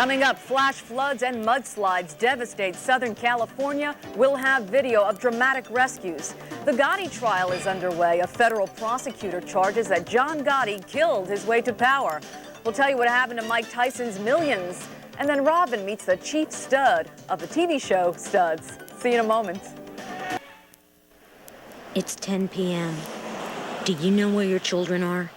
Coming up, flash floods and mudslides devastate Southern California. We'll have video of dramatic rescues. The Gotti trial is underway. A federal prosecutor charges that John Gotti killed his way to power. We'll tell you what happened to Mike Tyson's millions. And then Robin meets the chief stud of the TV show Studs. See you in a moment. It's 10 p.m. Do you know where your children are?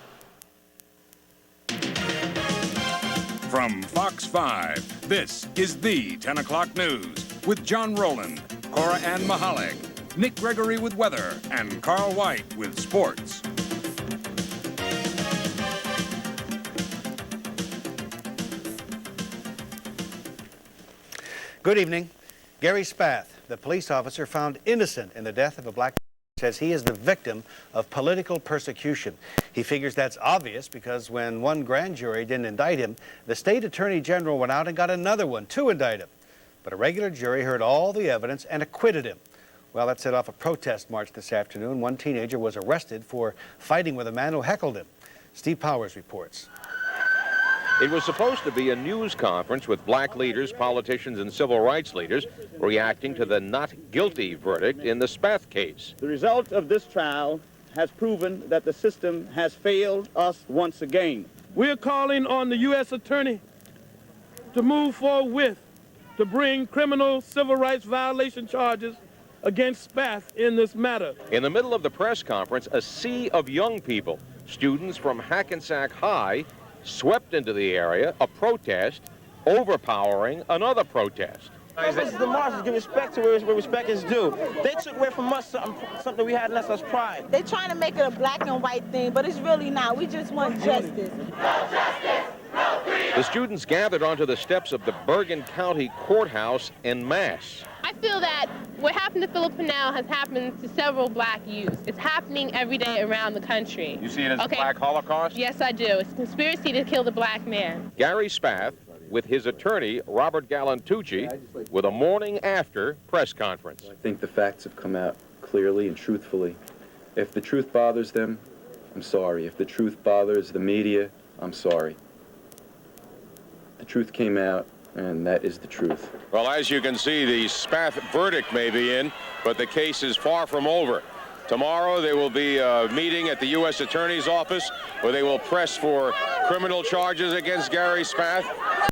From Fox 5, this is the 10 o'clock news with John Roland, Cora-Ann Mihalik, Nick Gregory with weather, and Carl White with sports. Good evening. Gary Spath, the police officer found innocent in the death of a black man, says he is the victim of political persecution. He figures that's obvious because when one grand jury didn't indict him, the state attorney general went out and got another one to indict him. But a regular jury heard all the evidence and acquitted him. Well, that set off a protest march this afternoon. One teenager was arrested for fighting with a man who heckled him. Steve Powers reports. It was supposed to be a news conference with black leaders, politicians, and civil rights leaders reacting to the not guilty verdict in the Spath case. The result of this trial has proven that the system has failed us once again. We're calling on the U.S. Attorney to move forward to bring criminal civil rights violation charges against Spath in this matter. In the middle of the press conference, a sea of young people, students from Hackensack High, swept into the area, a protest, overpowering another protest. This is the march. Give respect to where respect is due. They took away from us something we had in us pride. They're trying to make it a black and white thing, but it's really not. We just want justice. No justice, no freedom. The students gathered onto the steps of the Bergen County Courthouse en masse. I feel that what happened to Philip Pennell has happened to several black youths. It's happening every day around the country. You see it as a black Holocaust? Yes, I do. It's a conspiracy to kill the black man. Gary Spath, with his attorney, Robert Galantucci, with a morning after press conference. I think the facts have come out clearly and truthfully. If the truth bothers them, I'm sorry. If the truth bothers the media, I'm sorry. The truth came out, and that is the truth. Well, as you can see, the Spath verdict may be in, but the case is far from over. Tomorrow there will be a meeting at the U.S. Attorney's Office where they will press for criminal charges against Gary Spath.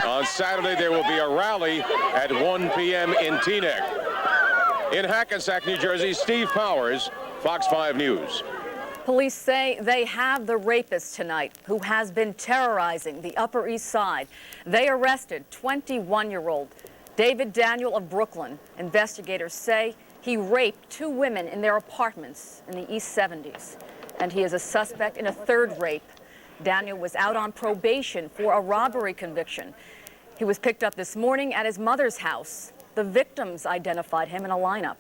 On Saturday there will be a rally at 1 p.m. in Teaneck. In Hackensack, New Jersey, Steve Powers, Fox 5 News. Police say they have the rapist tonight who has been terrorizing the Upper East Side. They arrested 21-year-old David Daniel of Brooklyn. Investigators say he raped 2 women in their apartments in the East 70s, and he is a suspect in a third rape. Daniel was out on probation for a robbery conviction. He was picked up this morning at his mother's house. The victims identified him in a lineup.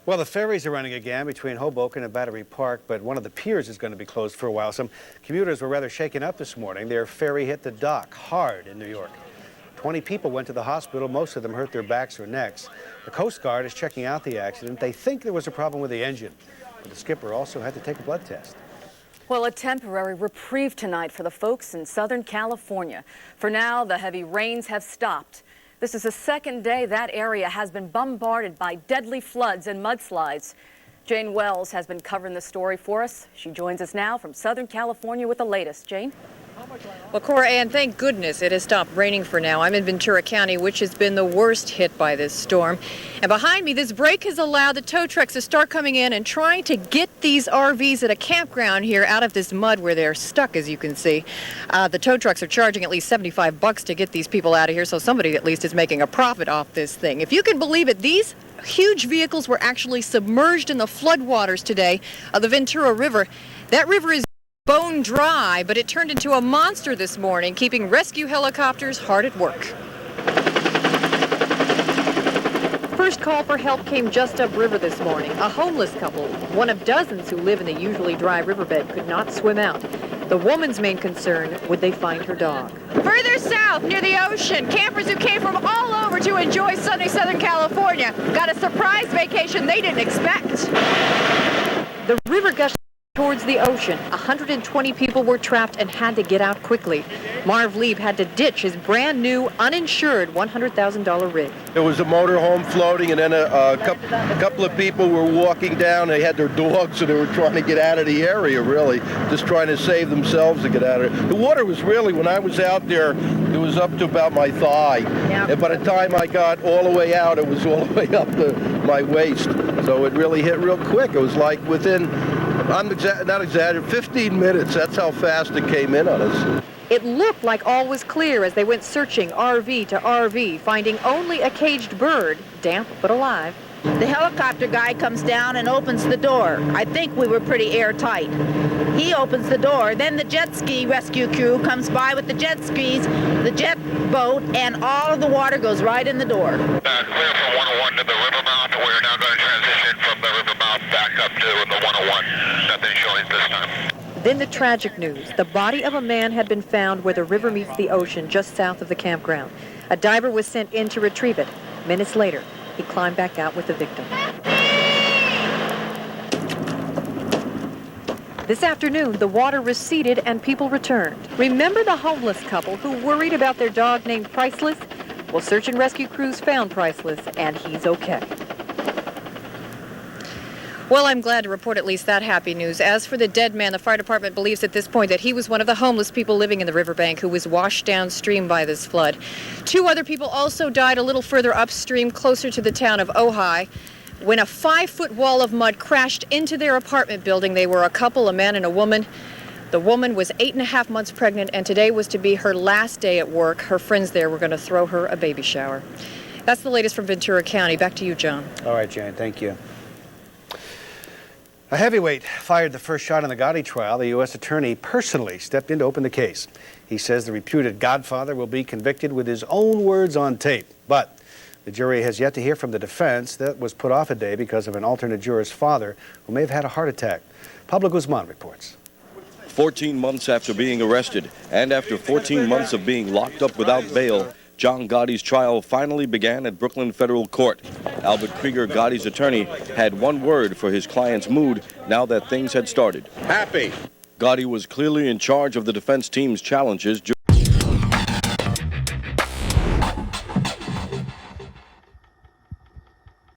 Well, the ferries are running again between Hoboken and Battery Park, but one of the piers is going to be closed for a while. Some commuters were rather shaken up this morning. Their ferry hit the dock hard in New York. 20 people went to the hospital. Most of them hurt their backs or necks. The Coast Guard is checking out the accident. They think there was a problem with the engine, but the skipper also had to take a blood test. Well, a temporary reprieve tonight for the folks in Southern California. For now, the heavy rains have stopped. This is the second day that area has been bombarded by deadly floods and mudslides. Jane Wells has been covering the story for us. She joins us now from Southern California with the latest. Jane? Well, Cora-Ann, thank goodness it has stopped raining for now. I'm in Ventura County, which has been the worst hit by this storm. And behind me, this break has allowed the tow trucks to start coming in and trying to get these RVs at a campground here out of this mud where they're stuck, as you can see. The tow trucks are charging at least $75 to get these people out of here, so somebody at least is making a profit off this thing. If you can believe it, these huge vehicles were actually submerged in the floodwaters today of the Ventura River. That river is bone dry, but it turned into a monster this morning, keeping rescue helicopters hard at work. First call for help came just upriver this morning. A homeless couple, one of dozens who live in the usually dry riverbed, could not swim out. The woman's main concern, would they find her dog? Further south, near the ocean, campers who came from all over to enjoy sunny Southern California got a surprise vacation they didn't expect. The river gushed towards the ocean. 120 people were trapped and had to get out quickly. Marv Lieb had to ditch his brand new, uninsured $100,000 rig. There was a motorhome floating, and then a couple of people were walking down. They had their dogs, and they were trying to get out of the area, really, just trying to save themselves to get out of it. The water was really, when I was out there, it was up to about my thigh. Yeah. And by the time I got all the way out, it was all the way up to my waist. So it really hit real quick. It was like within, I'm not exaggerating, 15 minutes. That's how fast it came in on us. It looked like all was clear as they went searching RV to RV, finding only a caged bird, damp but alive. The helicopter guy comes down and opens the door. I think we were pretty airtight. He opens the door. Then the jet ski rescue crew comes by with the jet skis, the jet boat, and all of the water goes right in the door. Clear from 101 to the river mouth. We're now going to transition from the river mouth back up to the 101. Nothing showing this time. Then the tragic news. The body of a man had been found where the river meets the ocean just south of the campground. A diver was sent in to retrieve it. Minutes later, he climbed back out with the victim. This afternoon, the water receded and people returned. Remember the homeless couple who worried about their dog named Priceless? Well, search and rescue crews found Priceless, and he's okay. Well, I'm glad to report at least that happy news. As for the dead man, the fire department believes at this point that he was one of the homeless people living in the riverbank who was washed downstream by this flood. 2 other people also died a little further upstream, closer to the town of Ojai, when a 5-foot wall of mud crashed into their apartment building. They were a couple, a man and a woman. The woman was 8.5 months pregnant, and today was to be her last day at work. Her friends there were going to throw her a baby shower. That's the latest from Ventura County. Back to you, John. All right, Jane, thank you. A heavyweight fired the first shot in the Gotti trial. The U.S. attorney personally stepped in to open the case. He says the reputed Godfather will be convicted with his own words on tape. But the jury has yet to hear from the defense. That was put off a day because of an alternate juror's father who may have had a heart attack. Pablo Guzman reports. 14 months after being arrested and after 14 months of being locked up without bail, John Gotti's trial finally began at Brooklyn Federal Court. Albert Krieger, Gotti's attorney, had one word for his client's mood now that things had started. Happy. Gotti was clearly in charge of the defense team's challenges.